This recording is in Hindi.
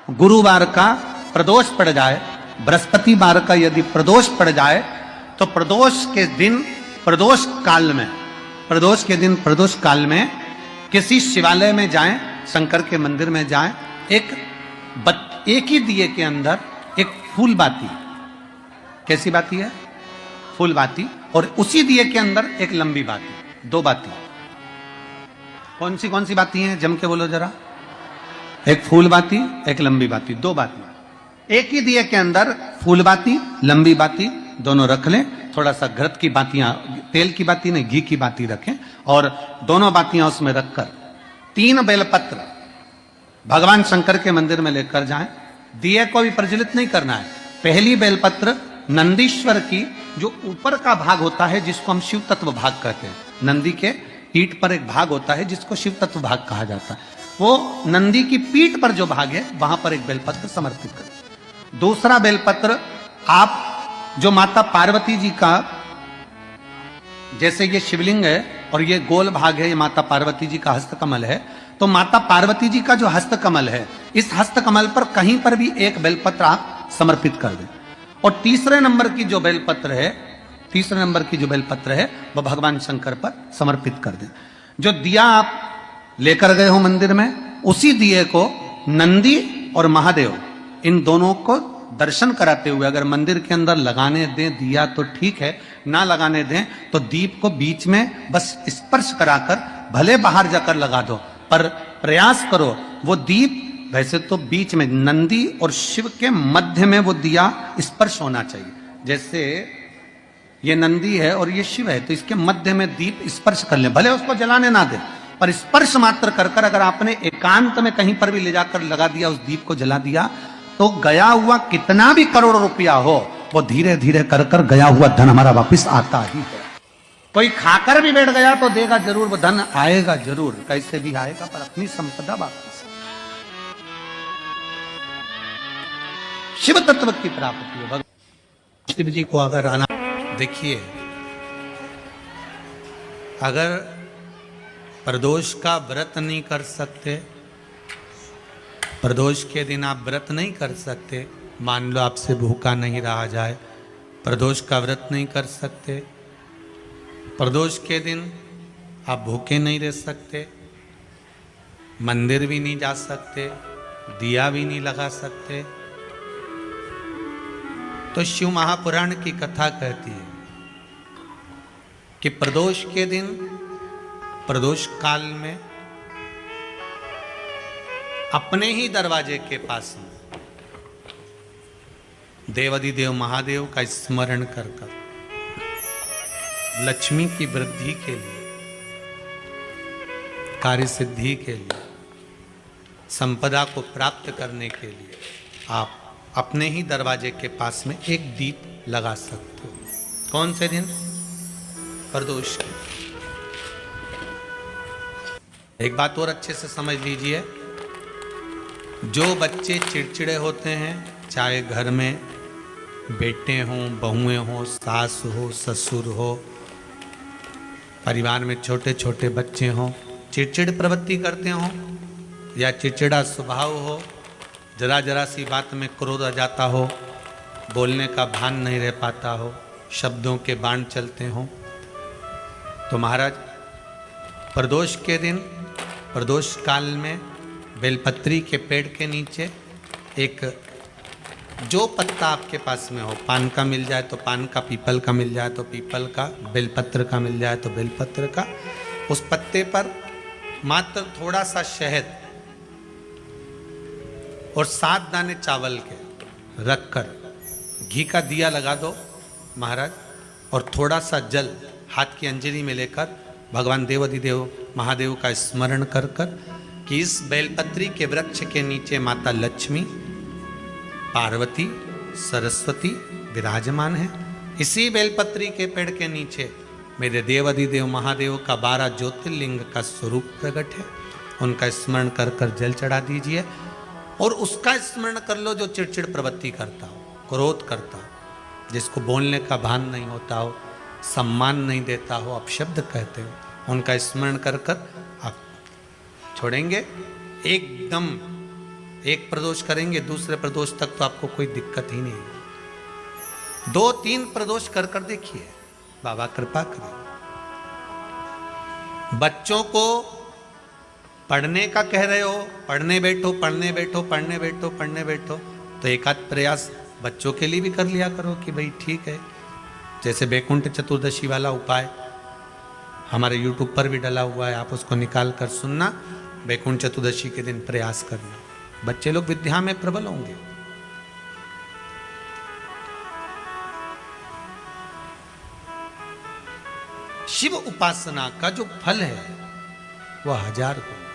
गुरुवार का प्रदोष पड़ जाए, बृहस्पतिवार का यदि प्रदोष पड़ जाए तो प्रदोष के दिन प्रदोष काल में, प्रदोष के दिन प्रदोष काल में किसी शिवालय में जाएं, शंकर के मंदिर में जाएं, एक ही दिए के अंदर एक फूल बाती, कैसी बाती है? फूल बाती, और उसी दिए के अंदर एक लंबी बाती, दो बाती। कौन सी बाती हैं? जम के बोलो जरा। एक फूल बाती, एक लंबी बाती, दो बाती। एक ही दिए के अंदर फूल बाती, लंबी बाती दोनों रख लें। थोड़ा सा घृत की बातियां, तेल की बाती नहीं, घी की बाती रखें, और दोनों बातियां उसमें रखकर 3 बेलपत्र भगवान शंकर के मंदिर में लेकर जाएं। दिए को भी प्रज्वलित नहीं करना है। पहली बेलपत्र नंदीश्वर की जो ऊपर का भाग होता है, जिसको हम शिव तत्व भाग कहते हैं, नंदी के पीठ पर एक भाग होता है जिसको शिव तत्व भाग कहा जाता है, वो नंदी की पीठ पर जो भाग है वहां पर एक बेलपत्र समर्पित करें। दूसरा बेलपत्र आप जो माता पार्वती जी का, जैसे ये शिवलिंग है और ये गोल भाग है, ये माता पार्वती जी का हस्तकमल है, तो माता पार्वती जी का जो हस्तकमल है, इस हस्तकमल पर कहीं पर भी एक बेलपत्र आप समर्पित कर दें। और तीसरे नंबर की जो बेलपत्र है वह भगवान शंकर पर समर्पित कर दें। जो दिया आप लेकर गए हो मंदिर में, उसी दिए को नंदी और महादेव इन दोनों को दर्शन कराते हुए अगर मंदिर के अंदर लगाने दें दिया तो ठीक है, ना लगाने दें तो दीप को बीच में बस स्पर्श कराकर, भले बाहर जाकर लगा दो, पर प्रयास करो वो दीप, वैसे तो बीच में नंदी और शिव के मध्य में वो दिया स्पर्श होना चाहिए। जैसे ये नंदी है और ये शिव है, तो इसके मध्य में दीप स्पर्श कर ले, भले उसको जलाने ना दे, पर स्पर्श मात्र कर कर अगर आपने एकांत में कहीं पर भी ले जाकर लगा दिया, उस दीप को जला दिया, तो गया हुआ कितना भी करोड़ रुपया हो, वो धीरे धीरे कर कर गया हुआ धन हमारा वापिस आता ही है। कोई खाकर भी बैठ गया तो देगा जरूर, वो धन आएगा जरूर, कैसे भी आएगा, पर अपनी संपदा वापिस। शिव तत्व की प्राप्ति हो। भगवान शिव जी को अगर आना, देखिए अगर प्रदोष का व्रत नहीं कर सकते, प्रदोष के दिन आप व्रत नहीं कर सकते, मान लो आपसे भूखा नहीं रहा जाए, प्रदोष का व्रत नहीं कर सकते, प्रदोष के दिन आप भूखे नहीं रह सकते, मंदिर भी नहीं जा सकते, दिया भी नहीं लगा सकते, तो शिव महापुराण की कथा कहती है कि प्रदोष के दिन, प्रदोष काल में अपने ही दरवाजे के पास में देवाधिदेव महादेव का स्मरण कर कर लक्ष्मी की वृद्धि के लिए, कार्य सिद्धि के लिए, संपदा को प्राप्त करने के लिए आप अपने ही दरवाजे के पास में एक दीप लगा सकते हो। कौन से दिन? प्रदोष के। एक बात और अच्छे से समझ लीजिए, जो बच्चे चिड़चिड़े होते हैं, चाहे घर में बेटे हों, बहुएं हों, सास हो, ससुर हो, परिवार में छोटे छोटे बच्चे हों, चिड़चिड़ प्रवृत्ति करते हों या चिड़चिड़ा स्वभाव हो, जरा जरा सी बात में क्रोध आ जाता हो, बोलने का भान नहीं रह पाता हो, शब्दों के बाण चलते हों, तो महाराज प्रदोष के दिन, प्रदोष काल में बेलपत्री के पेड़ के नीचे एक, जो पत्ता आपके पास में हो, पान का मिल जाए तो पान का, पीपल का मिल जाए तो पीपल का, बेलपत्र का मिल जाए तो बेलपत्र का, उस पत्ते पर मात्र थोड़ा सा शहद और 7 दाने चावल के रखकर घी का दिया लगा दो महाराज, और थोड़ा सा जल हाथ की अंजलि में लेकर भगवान देवाधिदेव महादेव का स्मरण कर कर कि इस बेलपत्री के वृक्ष के नीचे माता लक्ष्मी, पार्वती, सरस्वती विराजमान है, इसी बेलपत्री के पेड़ के नीचे मेरे देवाधिदेव महादेव का 12 ज्योतिर्लिंग का स्वरूप प्रकट है, उनका स्मरण कर कर जल चढ़ा दीजिए, और उसका स्मरण कर लो जो चिड़चिड़ प्रवृत्ति करता हो, क्रोध करता हो, जिसको बोलने का भान नहीं होता हो, सम्मान नहीं देता हो, अपशब्द कहते हो, उनका स्मरण कर कर आप छोड़ेंगे। एकदम एक प्रदोष करेंगे, दूसरे प्रदोष तक तो आपको कोई दिक्कत ही नहीं। 2-3 प्रदोष कर कर देखिए, बाबा कृपा करें। बच्चों को पढ़ने का कह रहे हो, पढ़ने बैठो पढ़ने बैठो पढ़ने बैठो पढ़ने बैठो, तो एक आध प्रयास बच्चों के लिए भी कर लिया करो कि भाई ठीक है। जैसे वैकुंठ चतुर्दशी वाला उपाय हमारे YouTube पर भी डला हुआ है, आप उसको निकाल कर सुनना। वैकुंठ चतुर्दशी के दिन प्रयास करना, बच्चे लोग विद्या में प्रबल होंगे। शिव उपासना का जो फल है वह 1000 गुना।